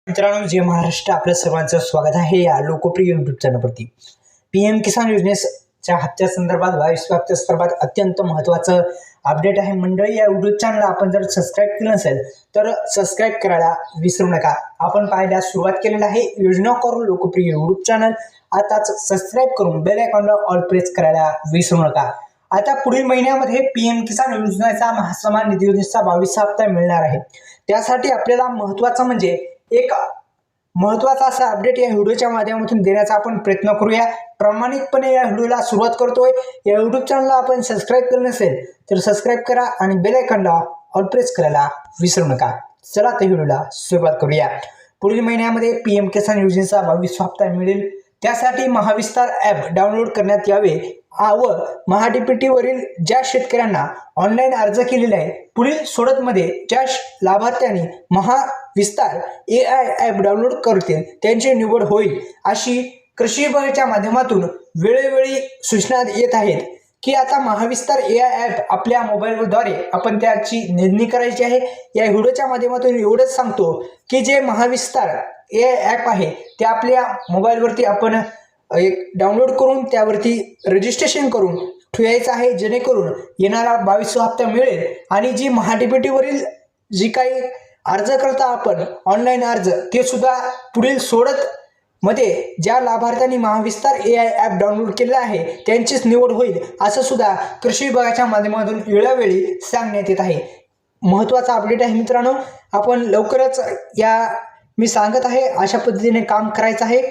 मित्रांनो, जय महाराष्ट्र. आपल्या सर्वांचं स्वागत आहे या लोकप्रिय युट्यूब चॅनलवरती. PM किसान योजनेच्या हप्त्यासंदर्भात 22व्या हप्त्यासंदर्भात अत्यंत महत्त्वाचं अपडेट आहे. मंडळी, या युट्यूब चॅनलला आपण जर सबस्क्राईब केलं नसेल तर सबस्क्राईब करायला विसरू नका. आपण पाहायला सुरुवात केलेली आहे. योजना करून लोकप्रिय युट्यूब चॅनल आताच सबस्क्राईब करून बेल आयकॉनला ऑल प्रेस करायला विसरू नका. आता पुढील महिन्यामध्ये PM किसान योजनेचा महासन्मान निधी योजनेचा 22वा हप्ता मिळणार आहे. त्यासाठी आपल्याला महत्त्वाचं म्हणजे एक महत्त्वाचा असा अपडेट या व्हिडिओच्या माध्यमातून देण्याचा आपण प्रयत्न करूया. प्रामाणिकपणे या व्हिडिओला सुरुवात करतोय. या युट्यूब चॅनलला आपण सबस्क्राईब केलं नसेल तर सबस्क्राईब करा आणि बेल आयकॉनला ऑल प्रेस करायला विसरू नका. चला तर व्हिडिओला सुरुवात करूया. पुढील महिन्यामध्ये PM किसान योजनेचा 22वा हप्ता मिळेल. त्यासाठी महाविस्तार ॲप डाउनलोड करण्यात यावे व महाडीपीटी वरील ज्या शेतकऱ्यांना ऑनलाईन अर्ज केलेला आहे, पुढील सोडतमध्ये ज्या लाभार्थ्यांनी महाविस्तार AI ॲप डाउनलोड करतील त्यांची निवड होईल, अशी कृषी विभागाच्या माध्यमातून वेळोवेळी सूचना येत आहेत की आता महाविस्तार AI ॲप आपल्या मोबाईलद्वारे आपण त्याची नोंदणी करायची आहे. या व्हिडिओच्या माध्यमातून एवढंच सांगतो की जे महाविस्तार AI ॲप आहे ते आपल्या मोबाईलवरती आपण एक डाउनलोड करून त्यावरती रजिस्ट्रेशन करून ठेवायचं आहे, जेणेकरून येणारा 22वा हप्ता मिळेल. आणि जी महाडीपीटीवरील जी काही अर्ज करता आपण ऑनलाईन अर्ज, ते सुद्धा पुढील सोडतमध्ये ज्या लाभार्थ्यांनी महाविस्तार AI ॲप डाउनलोड केलेला आहे त्यांचीच निवड होईल, असं सुद्धा कृषी विभागाच्या माध्यमातून वेळोवेळी सांगण्यात येत आहे. महत्त्वाचा अपडेट आहे मित्रांनो. आपण लवकरच मी सांगत आहे अशा पद्धतीने काम करायचं आहे.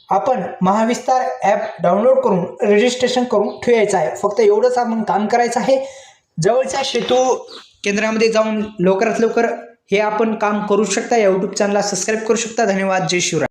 आपण महाविस्तार ॲप डाउनलोड करून रजिस्ट्रेशन करून ठेवायचं आहे. फक्त एवढंच आपण काम करायचं आहे. जवळच्या शेतू केंद्रामध्ये जाऊन लवकरात लवकर हे आपण काम करू शकता. या यूट्यूब चॅनलला सबस्क्राईब करू शकता. धन्यवाद. जय शिवराय.